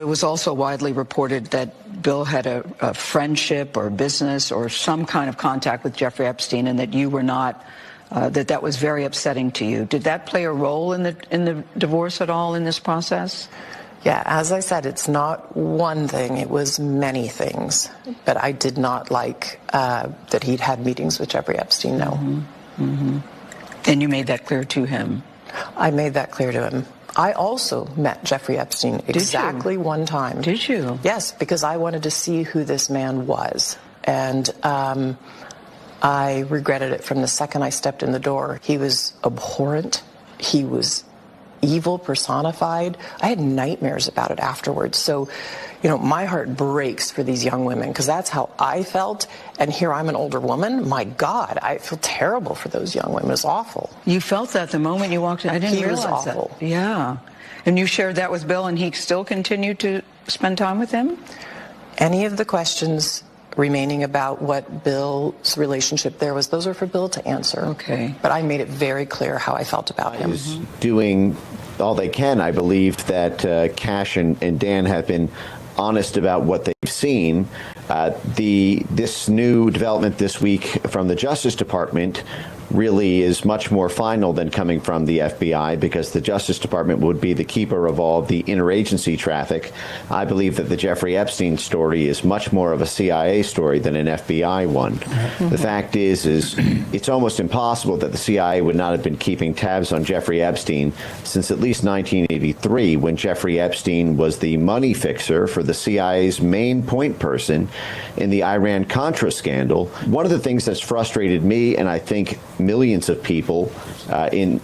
It was also widely reported that Bill had a friendship or business or some kind of contact with Jeffrey Epstein, and that you were not, that was very upsetting to you. Did that play a role in the divorce at all in this process? Yeah, as I said, it's not one thing, it was many things. But I did not like that he'd had meetings with Jeffrey Epstein, no. Mm-hmm. Mm-hmm. And you made that clear to him? I made that clear to him. I also met Jeffrey Epstein exactly one time. Did you? Yes, because I wanted to see who this man was. And I regretted it from the second I stepped in the door. He was abhorrent. He was evil personified. I had nightmares about it afterwards. So, you know, my heart breaks for these young women because that's how I felt. And here I'm an older woman. My God, I feel terrible for those young women. It's awful. You felt that the moment you walked in? I didn't realize that. He was awful. Yeah. And you shared that with Bill, and he still continued to spend time with him? Any of the questions remaining about what Bill's relationship there was, those are for Bill to answer. Okay. But I made it very clear how I felt about him. Doing all they can. I believe that Kash and Dan have been honest about what they've seen. This new development this week from the Justice Department really is much more final than coming from the FBI, because the Justice Department would be the keeper of all the interagency traffic. I believe that the Jeffrey Epstein story is much more of a CIA story than an FBI one. Mm-hmm. The fact is it's almost impossible that the CIA would not have been keeping tabs on Jeffrey Epstein since at least 1983, when Jeffrey Epstein was the money fixer for the CIA's main point person in the Iran-Contra scandal. One of the things that's frustrated me, and I think millions of people in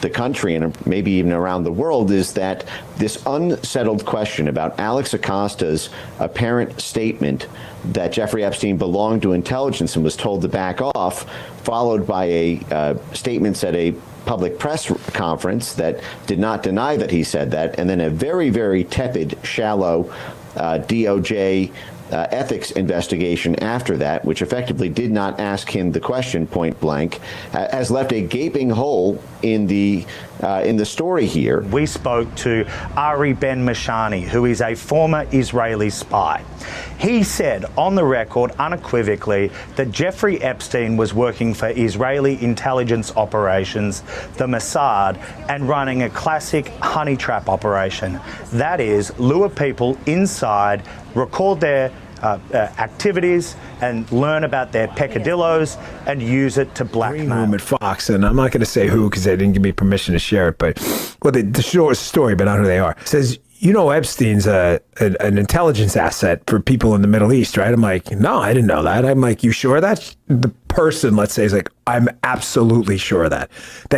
the country and maybe even around the world, is that this unsettled question about Alex Acosta's apparent statement that Jeffrey Epstein belonged to intelligence and was told to back off, followed by a statements at a public press conference that did not deny that he said that, and then a very, very tepid, shallow DOJ ethics investigation after that, which effectively did not ask him the question point blank, has left a gaping hole in the story here. We spoke to Ari Ben Mashani, who is a former Israeli spy. He said on the record unequivocally that Jeffrey Epstein was working for Israeli intelligence operations, the Mossad, and running a classic honey trap operation. That is, lure people inside, record their activities and learn about their peccadillos and use it to blackmail. Room at Fox, and I'm not going to say who because they didn't give me permission to share it, but well, the short story, but I don't know who they are. It says, you know, Epstein's an intelligence asset for people in the Middle East, right? I'm like, no, I didn't know that. I'm like, you sure that? The person, let's say, is like, I'm absolutely sure that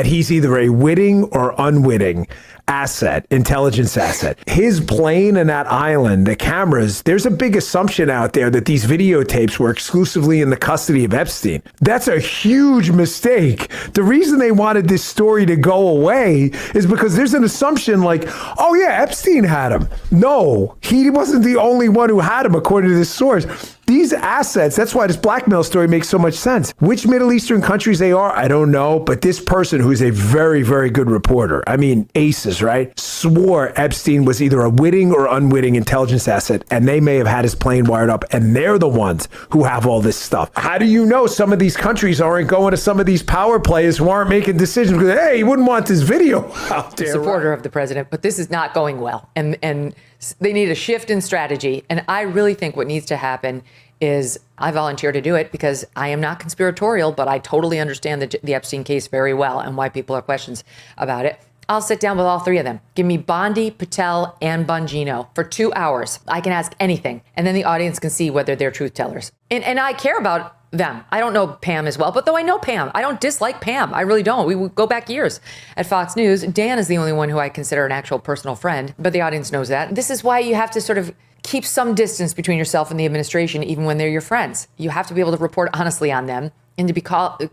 he's either a witting or unwitting asset, intelligence asset. His plane and that island, the cameras, there's a big assumption out there that these videotapes were exclusively in the custody of Epstein. That's a huge mistake. The reason they wanted this story to go away is because there's an assumption like, oh yeah, Epstein had him. No, he wasn't the only one who had him, according to this source. These assets, that's why this blackmail story makes so much sense. Which Middle Eastern countries they are, I don't know. But this person, who's a very, very good reporter, I mean, aces, right, swore Epstein was either a witting or unwitting intelligence asset, and they may have had his plane wired up, and they're the ones who have all this stuff. How do you know some of these countries aren't going to some of these power players who aren't making decisions because, hey, you wouldn't want this video out there? Supporter of the president, but this is not going well. And they need a shift in strategy. And I really think what needs to happen is, I volunteer to do it because I am not conspiratorial, but I totally understand the Epstein case very well and why people have questions about it. I'll sit down with all three of them. Give me Bondi, Patel, and Bongino for 2 hours. I can ask anything, and then the audience can see whether they're truth tellers. And I care about them. I don't know Pam as well, but though I know Pam, I don't dislike Pam. I really don't. We go back years at Fox News. Dan is the only one who I consider an actual personal friend, but the audience knows that. This is why you have to sort of keep some distance between yourself and the administration, even when they're your friends. You have to be able to report honestly on them and to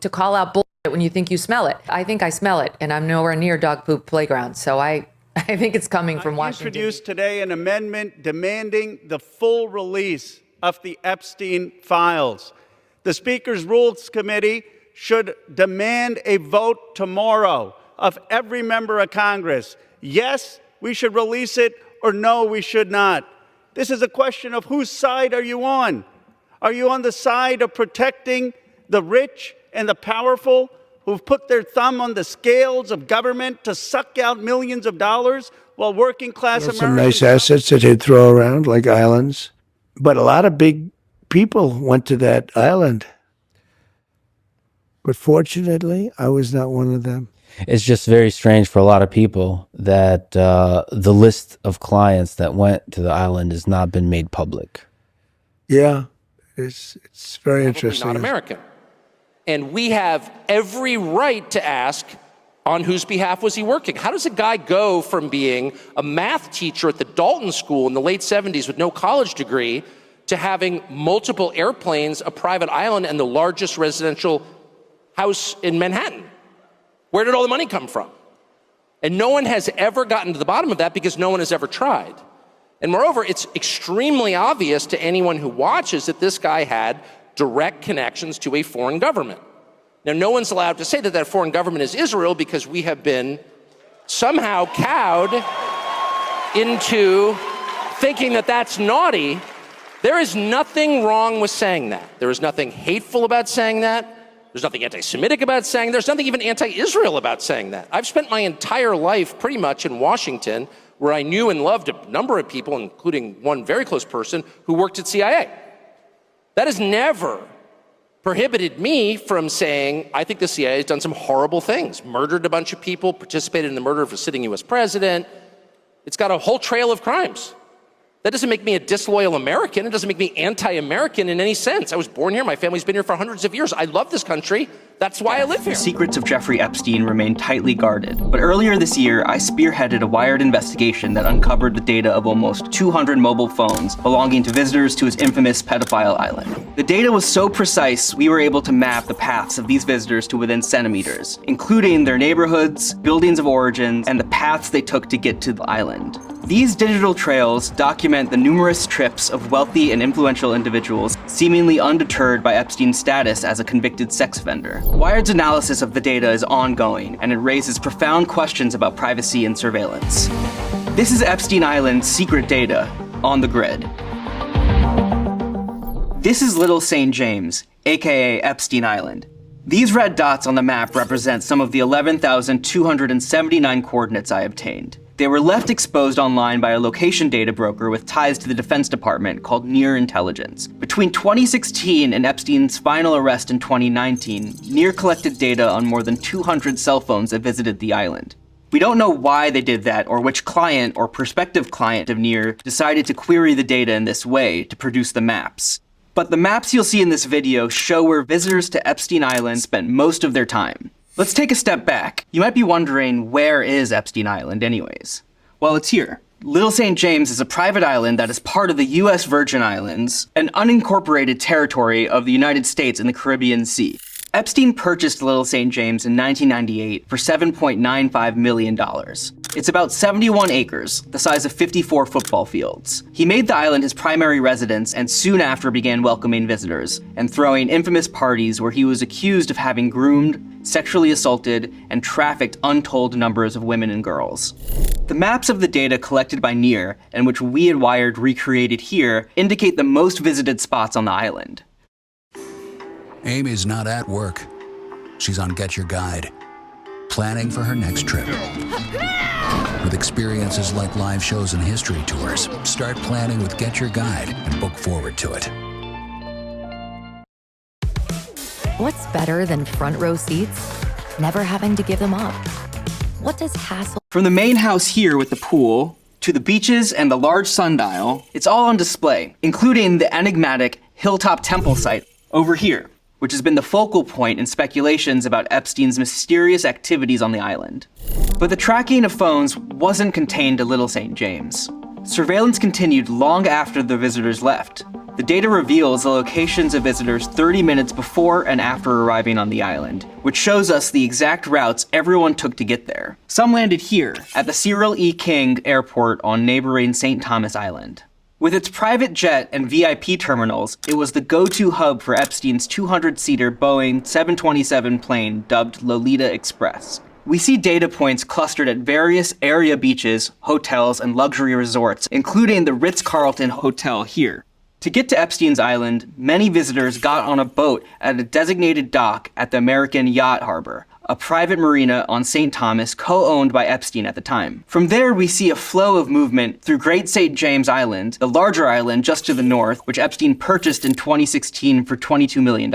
call out bullshit when you think you smell it. I think I smell it, and I'm nowhere near dog poop playground. So I think it's coming from Washington. I introduced today an amendment demanding the full release of the Epstein files. The Speaker's Rules Committee should demand a vote tomorrow of every member of Congress. Yes, we should release it, or no, we should not. This is a question of whose side are you on? Are you on the side of protecting the rich and the powerful who've put their thumb on the scales of government to suck out millions of dollars while working class Americans... Some nice assets that they'd throw around, like islands. But a lot of big people went to that island. But fortunately, I was not one of them. It's just very strange for a lot of people that the list of clients that went to the island has not been made public. Yeah, it's very interesting. Not American. And we have every right to ask, on whose behalf was he working? How does a guy go from being a math teacher at the Dalton School in the late 70s with no college degree to having multiple airplanes, a private island, and the largest residential house in Manhattan? Where did all the money come from? And no one has ever gotten to the bottom of that because no one has ever tried. And moreover, it's extremely obvious to anyone who watches that this guy had direct connections to a foreign government. Now, no one's allowed to say that that foreign government is Israel because we have been somehow cowed into thinking that that's naughty. There is nothing wrong with saying that. There is nothing hateful about saying that. There's nothing anti-Semitic about saying that. There's nothing even anti-Israel about saying that. I've spent my entire life pretty much in Washington, where I knew and loved a number of people, including one very close person who worked at CIA. That has never prohibited me from saying, I think the CIA has done some horrible things, murdered a bunch of people, participated in the murder of a sitting US president. It's got a whole trail of crimes. That doesn't make me a disloyal American. It doesn't make me anti-American in any sense. I was born here. My family's been here for hundreds of years. I love this country. That's why I live here. The secrets of Jeffrey Epstein remain tightly guarded. But earlier this year, I spearheaded a Wired investigation that uncovered the data of almost 200 mobile phones belonging to visitors to his infamous pedophile island. The data was so precise, we were able to map the paths of these visitors to within centimeters, including their neighborhoods, buildings of origin, and the paths they took to get to the island. These digital trails document the numerous trips of wealthy and influential individuals seemingly undeterred by Epstein's status as a convicted sex offender. Wired's analysis of the data is ongoing, and it raises profound questions about privacy and surveillance. This is Epstein Island's secret data on the grid. This is Little St. James, aka Epstein Island. These red dots on the map represent some of the 11,279 coordinates I obtained. They were left exposed online by a location data broker with ties to the Defense Department called Near Intelligence. Between 2016 and Epstein's final arrest in 2019, Near collected data on more than 200 cell phones that visited the island. We don't know why they did that or which client or prospective client of Near decided to query the data in this way to produce the maps. But the maps you'll see in this video show where visitors to Epstein Island spent most of their time. Let's take a step back. You might be wondering, where is Epstein Island anyways? Well, it's here. Little St. James is a private island that is part of the US Virgin Islands, an unincorporated territory of the United States in the Caribbean Sea. Epstein purchased Little St. James in 1998 for $7.95 million. It's about 71 acres, the size of 54 football fields. He made the island his primary residence and soon after began welcoming visitors and throwing infamous parties where he was accused of having groomed, sexually assaulted, and trafficked untold numbers of women and girls. The maps of the data collected by Near, and which we at Wired recreated here, indicate the most visited spots on the island. Amy's not at work. She's on Get Your Guide, planning for her next trip. With experiences like live shows and history tours, start planning with Get Your Guide and book forward to it. What's better than front row seats? Never having to give them up. What does hassle? From the main house here with the pool, to the beaches and the large sundial, it's all on display, including the enigmatic Hilltop Temple site over here, which has been the focal point in speculations about Epstein's mysterious activities on the island. But the tracking of phones wasn't contained to Little St. James. Surveillance continued long after the visitors left. The data reveals the locations of visitors 30 minutes before and after arriving on the island, which shows us the exact routes everyone took to get there. Some landed here, at the Cyril E. King Airport on neighboring St. Thomas Island. With its private jet and VIP terminals, it was the go-to hub for Epstein's 200-seater Boeing 727 plane dubbed Lolita Express. We see data points clustered at various area beaches, hotels, and luxury resorts, including the Ritz-Carlton Hotel here. To get to Epstein's Island, many visitors got on a boat at a designated dock at the American Yacht Harbor, a private marina on St. Thomas co-owned by Epstein at the time. From there, we see a flow of movement through Great St. James Island, the larger island just to the north, which Epstein purchased in 2016 for $22 million.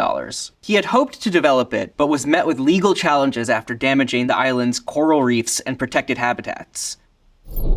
He had hoped to develop it, but was met with legal challenges after damaging the island's coral reefs and protected habitats.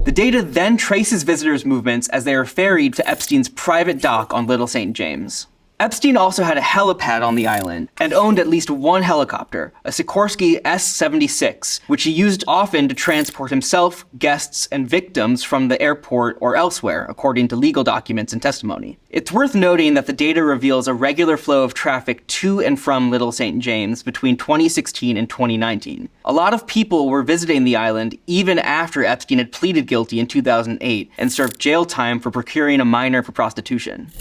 The data then traces visitors' movements as they are ferried to Epstein's private dock on Little St. James. Epstein also had a helipad on the island and owned at least one helicopter, a Sikorsky S-76, which he used often to transport himself, guests, and victims from the airport or elsewhere, according to legal documents and testimony. It's worth noting that the data reveals a regular flow of traffic to and from Little St. James between 2016 and 2019. A lot of people were visiting the island even after Epstein had pleaded guilty in 2008 and served jail time for procuring a minor for prostitution.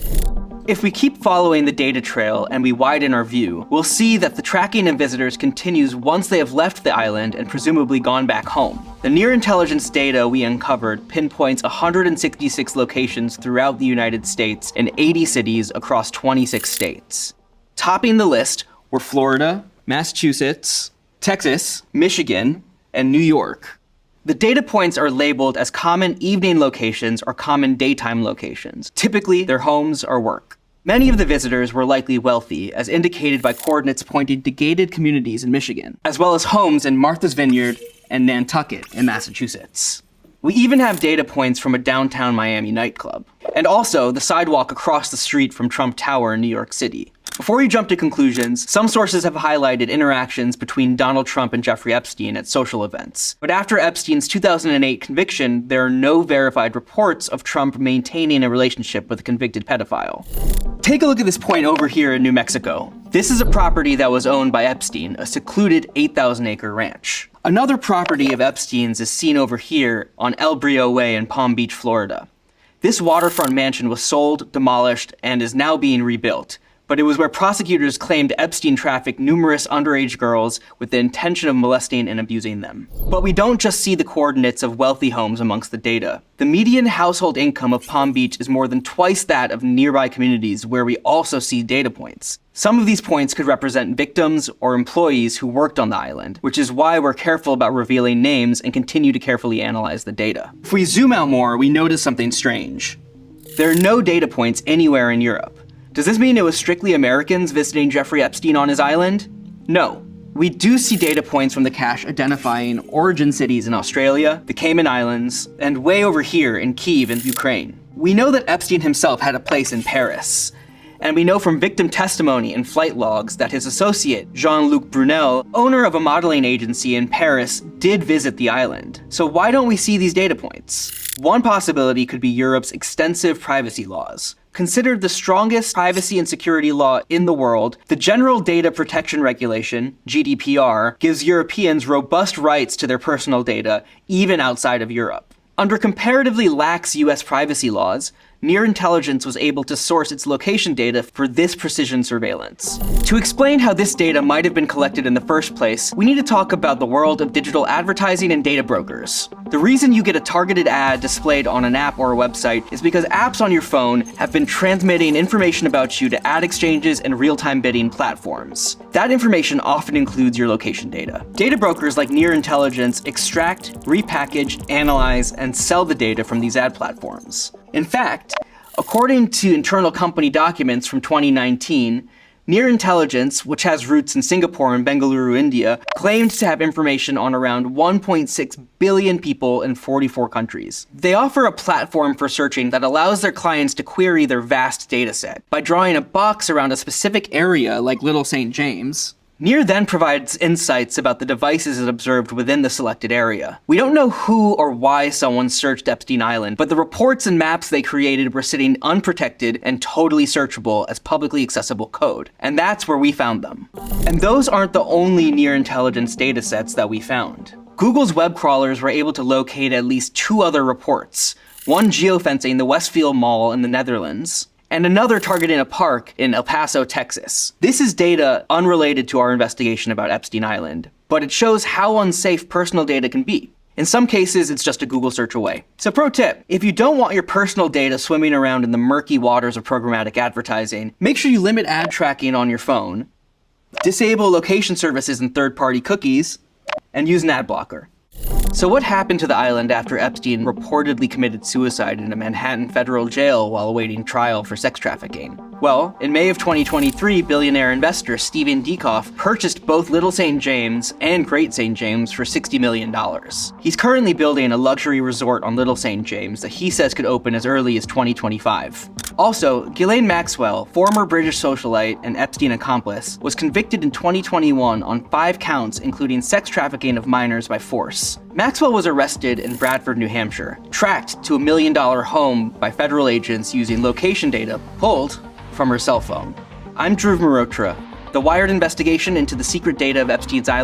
If we keep following the data trail and we widen our view, we'll see that the tracking of visitors continues once they have left the island and presumably gone back home. The near intelligence data we uncovered pinpoints 166 locations throughout the United States in 80 cities across 26 states. Topping the list were Florida, Massachusetts, Texas, Michigan, and New York. The data points are labeled as common evening locations or common daytime locations, typically their homes or work. Many of the visitors were likely wealthy, as indicated by coordinates pointing to gated communities in Michigan, as well as homes in Martha's Vineyard and Nantucket in Massachusetts. We even have data points from a downtown Miami nightclub, and also the sidewalk across the street from Trump Tower in New York City. Before we jump to conclusions, some sources have highlighted interactions between Donald Trump and Jeffrey Epstein at social events. But after Epstein's 2008 conviction, there are no verified reports of Trump maintaining a relationship with a convicted pedophile. Take a look at this point over here in New Mexico. This is a property that was owned by Epstein, a secluded 8,000-acre ranch. Another property of Epstein's is seen over here on El Brio Way in Palm Beach, Florida. This waterfront mansion was sold, demolished, and is now being rebuilt. But it was where prosecutors claimed Epstein trafficked numerous underage girls with the intention of molesting and abusing them. But we don't just see the coordinates of wealthy homes amongst the data. The median household income of Palm Beach is more than twice that of nearby communities where we also see data points. Some of these points could represent victims or employees who worked on the island, which is why we're careful about revealing names and continue to carefully analyze the data. If we zoom out more, we notice something strange. There are no data points anywhere in Europe. Does this mean it was strictly Americans visiting Jeffrey Epstein on his island? No. We do see data points from the cache identifying origin cities in Australia, the Cayman Islands, and way over here in Kyiv in Ukraine. We know that Epstein himself had a place in Paris. And we know from victim testimony and flight logs that his associate, Jean-Luc Brunel, owner of a modeling agency in Paris, did visit the island. So why don't we see these data points? One possibility could be Europe's extensive privacy laws. Considered the strongest privacy and security law in the world, the General Data Protection Regulation, GDPR, gives Europeans robust rights to their personal data, even outside of Europe. Under comparatively lax US privacy laws, Near Intelligence was able to source its location data for this precision surveillance. To explain how this data might have been collected in the first place, we need to talk about the world of digital advertising and data brokers. The reason you get a targeted ad displayed on an app or a website is because apps on your phone have been transmitting information about you to ad exchanges and real-time bidding platforms. That information often includes your location data. Data brokers like Near Intelligence extract, repackage, analyze, and sell the data from these ad platforms. In fact, according to internal company documents from 2019, Near Intelligence, which has roots in Singapore and Bengaluru, India, claimed to have information on around 1.6 billion people in 44 countries. They offer a platform for searching that allows their clients to query their vast dataset. By drawing a box around a specific area like Little St. James, Near then provides insights about the devices it observed within the selected area. We don't know who or why someone searched Epstein Island, but the reports and maps they created were sitting unprotected and totally searchable as publicly accessible code. And that's where we found them. And those aren't the only Near Intelligence datasets that we found. Google's web crawlers were able to locate at least 2 other reports, one geofencing the Westfield Mall in the Netherlands, and another targeting a park in El Paso, Texas. This is data unrelated to our investigation about Epstein Island, but it shows how unsafe personal data can be. In some cases, it's just a Google search away. So pro tip, if you don't want your personal data swimming around in the murky waters of programmatic advertising, make sure you limit ad tracking on your phone, disable location services and third-party cookies, and use an ad blocker. So what happened to the island after Epstein reportedly committed suicide in a Manhattan federal jail while awaiting trial for sex trafficking? Well, in May of 2023, billionaire investor Stephen Dieckhoff purchased both Little St. James and Great St. James for $60 million. He's currently building a luxury resort on Little St. James that he says could open as early as 2025. Also, Ghislaine Maxwell, former British socialite and Epstein accomplice, was convicted in 2021 on 5 counts including sex trafficking of minors by force. Maxwell was arrested in Bradford, New Hampshire, tracked to $1 million home by federal agents using location data pulled from her cell phone. I'm Dhruv Mehrotra. The Wired investigation into the secret data of Epstein's Island